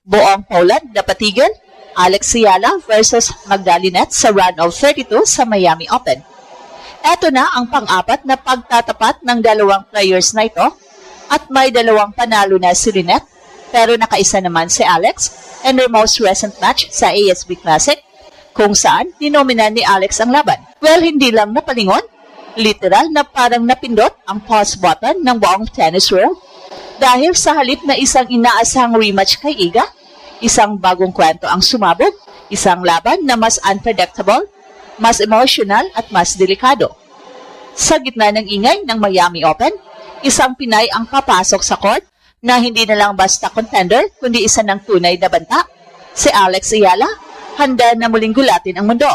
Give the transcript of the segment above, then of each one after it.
Buong Poland na patigil, Alex Ciala versus Magda Linette sa round of 32 sa Miami Open. Ito na ang pang-apat na pagtatapat ng dalawang players na ito at may dalawang panalo na si Linette pero nakaisa naman si Alex in their most recent match sa ASB Classic kung saan dinominan ni Alex ang laban. Well, hindi lang napalingon, literal na parang napindot ang pause button ng buong tennis world dahil sa halip na isang inaasahang rematch kay Iga, isang bagong kwento ang sumabog, isang laban na mas unpredictable, mas emotional at mas delikado. Sa gitna ng ingay ng Miami Open, isang Pinay ang papasok sa court na hindi na lang basta contender kundi isa ng tunay na banta. Si Alex Ciala, handa na muling gulatin ang mundo.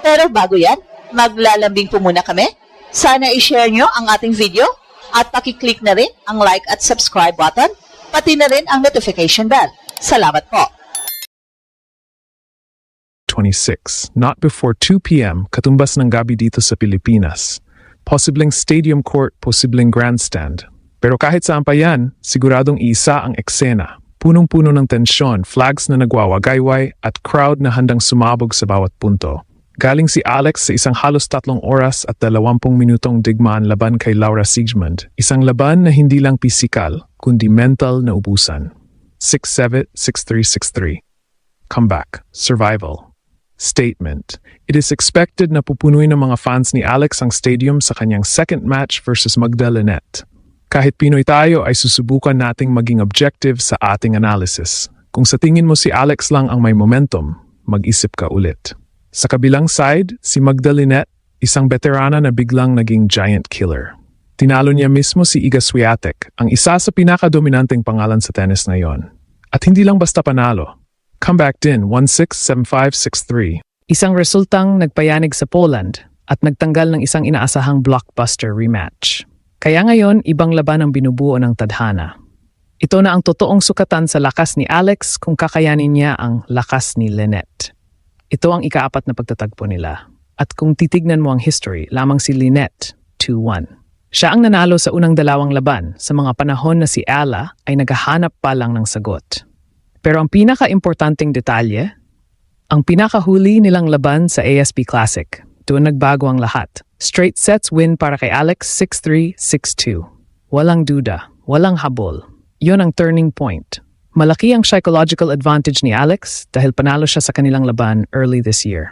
Pero bago yan, maglalambing po muna kami. Sana i-share nyo ang ating video at pakiclick na rin ang like at subscribe button, pati na rin ang notification bell. Salamat po. 26, not before 2 p.m. katumbas ng gabi dito sa Pilipinas. Posibleng stadium court, posibleng grandstand. Pero kahit saan pa yan, siguradong isa ang eksena. Punong-puno ng tensyon, flags na nagwawagayway at crowd na handang sumabog sa bawat punto. Galing si Alex sa isang halos 3 oras at 20 minutong digmaan laban kay Laura Siegemund. Isang laban na hindi lang pisikal, kundi mental na ubusan. 6-7, 6-3, 6-3. Comeback, survival. Statement. It is expected na pupunuin ng mga fans ni Alex ang stadium sa kanyang second match versus Magda Linette. Kahit Pinoy tayo ay susubukan nating maging objective sa ating analysis. Kung sa tingin mo si Alex lang ang may momentum, mag-isip ka ulit. Sa kabilang side, si Magda Linette, isang veterana na biglang naging giant killer. Tinalo niya mismo si Iga Swiatek, ang isa sa pinakadominanteng pangalan sa tennis ngayon. At hindi lang basta panalo. Comeback din, 1-6, 7-5, 6-3. Isang resultang nagpayanig sa Poland at nagtanggal ng isang inaasahang blockbuster rematch. Kaya ngayon, ibang laban ang binubuo ng tadhana. Ito na ang totoong sukatan sa lakas ni Alex kung kakayanin niya ang lakas ni Linette. Ito ang ika-4 na pagtatagpo nila. At kung titignan mo ang history, lamang si Linette 2-1. Siya ang nanalo sa unang 2 laban sa mga panahon na si Ala ay naghahanap pa lang ng sagot. Pero ang pinaka-importanting detalye, ang pinakahuli nilang laban sa ASB Classic, doon nagbago ang lahat. Straight sets win para kay Alex 6-3, 6-2. Walang duda, walang habol. Yon ang turning point. Malaki ang psychological advantage ni Alex dahil panalo siya sa kanilang laban early this year.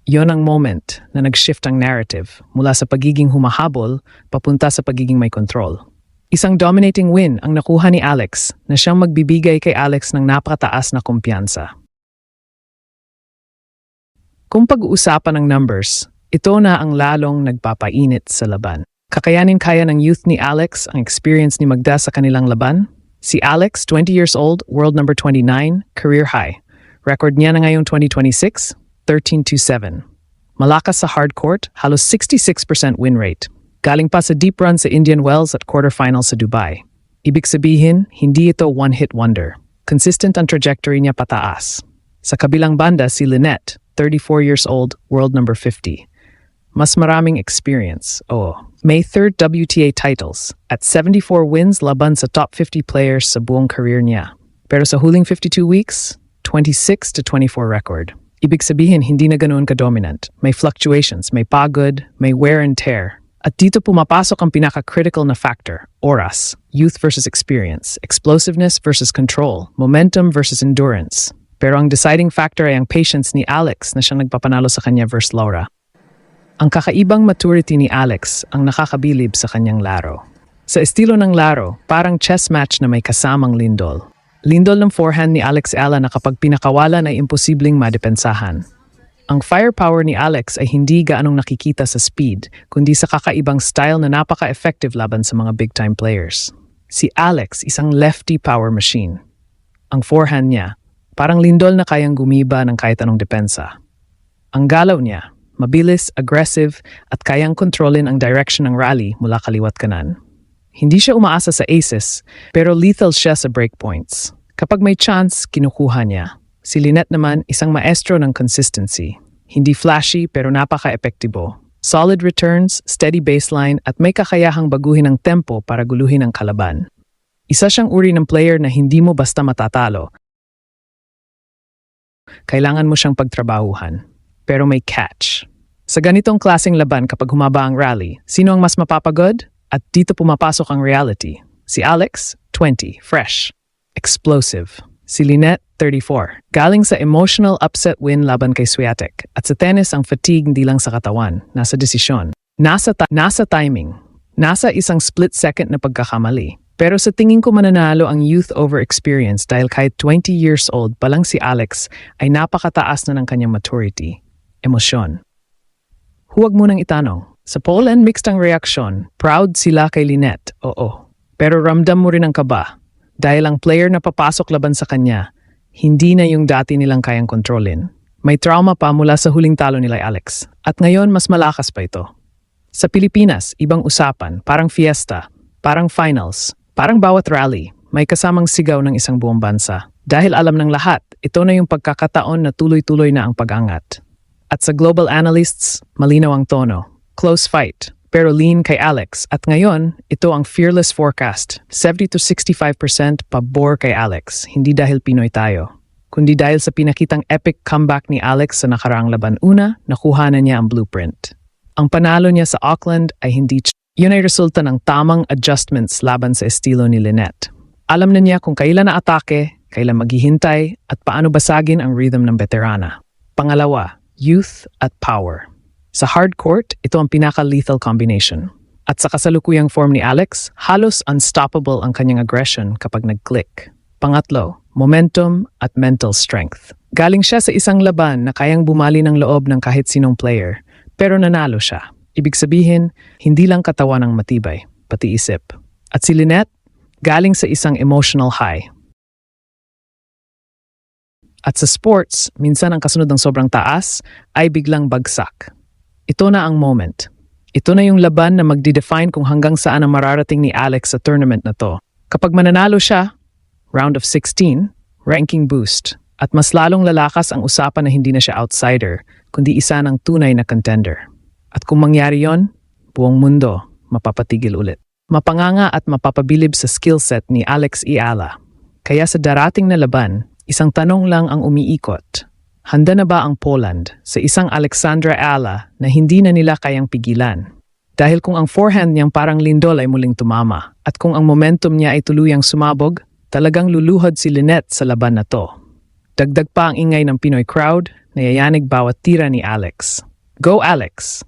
Yon ang moment na nag-shift ang narrative mula sa pagiging humahabol papunta sa pagiging may control. Isang dominating win ang nakuha ni Alex na siyang magbibigay kay Alex ng napakataas na kumpiyansa. Kung pag-uusapan ng numbers, ito na ang lalong nagpapainit sa laban. Kakayanin kaya ng youth ni Alex ang experience ni Magda sa kanilang laban? Si Alex, 20 years old, world number 29, career high. Record niya na ngayong 2026, 13-7. Malakas sa hard court, halos 66% win rate. Galing pa sa deep run sa Indian Wells at quarterfinal sa Dubai. Ibig sabihin, hindi ito one-hit wonder. Consistent ang trajectory niya pataas. Sa kabilang banda, si Linette, 34 years old, world number 50. Mas maraming experience, May 3rd WTA titles at 74 wins laban sa top 50 players sa buong career niya. Pero sa huling 52 weeks, 26-24 record. Ibig sabihin, hindi na ganoon ka-dominant. May fluctuations, may pagod, may wear and tear. At dito pumapasok ang pinaka-critical na factor, oras, youth versus experience, explosiveness versus control, momentum versus endurance. Pero ang deciding factor ay ang patience ni Alex na siyang nagpapanalo sa kanya versus Laura. Ang kakaibang maturity ni Alex ang nakakabilib sa kanyang laro. Sa estilo ng laro, parang chess match na may kasamang lindol. Lindol ng forehand ni Alex Ciala na kapag pinakawalan ay imposibleng madepensahan. Ang firepower ni Alex ay hindi gaanong nakikita sa speed, kundi sa kakaibang style na napaka-effective laban sa mga big-time players. Si Alex, isang lefty power machine. Ang forehand niya, parang lindol na kayang gumiba ng kahit anong depensa. Ang galaw niya, mabilis, aggressive, at kayang kontrolin ang direction ng rally mula kaliwat kanan. Hindi siya umaasa sa aces, pero lethal siya sa breakpoints. Kapag may chance, kinukuha niya. Si Linette naman, isang maestro ng consistency. Hindi flashy pero napaka-epektibo. Solid returns, steady baseline at may kakayahang baguhin ang tempo para guluhin ang kalaban. Isa siyang uri ng player na hindi mo basta matatalo kailangan mo siyang pagtrabahuhan. Pero may catch. Sa ganitong klaseng laban kapag humaba ang rally, sino ang mas mapapagod? At dito pumapasok ang reality. Si Alex, 20, fresh. Explosive. Si Lynette, 34. Galing sa emotional upset win laban kay Swiatek. At sa tennis ang fatigue hindi lang sa katawan, nasa desisyon. Nasa timing. Nasa isang split second na pagkakamali. Pero sa tingin ko mananalo ang youth over experience dahil kahit 20 years old pa lang si Alex ay napakataas na ng kanyang maturity. Emosyon. Huwag mo nang itanong. Sa Poland, mixed ang reaksyon. Proud sila kay Lynette, oo. Pero ramdam mo rin ang kaba. Dahil ang player na papasok laban sa kanya, hindi na yung dati nilang kayang kontrolin. May trauma pa mula sa huling talo nila Alex. At ngayon, mas malakas pa ito. Sa Pilipinas, ibang usapan, parang fiesta, parang finals, parang bawat rally, may kasamang sigaw ng isang buong bansa. Dahil alam ng lahat, ito na yung pagkakataon na tuloy-tuloy na ang pag-angat. At sa global analysts, malinaw ang tono. Close fight, pero lean kay Alex. At ngayon, ito ang fearless forecast. 70-65% pabor kay Alex. Hindi dahil Pinoy tayo, kundi dahil sa pinakitang epic comeback ni Alex sa nakaraang laban. Una, nakuha na niya ang blueprint. Ang panalo niya sa Auckland ay hindi yun ay resulta ng tamang adjustments laban sa estilo ni Lynette. Alam na niya kung kailan na atake, kailan maghihintay, at paano basagin ang rhythm ng veterana. Pangalawa, youth at power. Sa hard court, ito ang pinaka-lethal combination. At sa kasalukuyang form ni Alex, halos unstoppable ang kanyang aggression kapag nag-click. Pangatlo, momentum at mental strength. Galing siya sa isang laban na kayang bumali ng loob ng kahit sinong player, pero nanalo siya. Ibig sabihin, hindi lang katawan ang matibay, pati isip. At si Lynette, galing sa isang emotional high. At sa sports, minsan ang kasunod ng sobrang taas ay biglang bagsak. Ito na ang moment. Ito na yung laban na magdedefine kung hanggang saan ang mararating ni Alex sa tournament na to. Kapag mananalo siya, round of 16, ranking boost. At mas lalong lalakas ang usapan na hindi na siya outsider, kundi isa ng tunay na contender. At kung mangyari yon, buong mundo mapapatigil ulit. Mapanganga at mapapabilib sa skillset ni Alex Eala. Kaya sa darating na laban, isang tanong lang ang umiikot. Handa na ba ang Poland sa isang Alexandra Eala na hindi na nila kayang pigilan? Dahil kung ang forehand niyang parang lindol ay muling tumama, at kung ang momentum niya ay tuluyang sumabog, talagang luluhod si Lynette sa laban na to. Dagdag pa ang ingay ng Pinoy crowd na yayanig bawat tira ni Alex. Go Alex!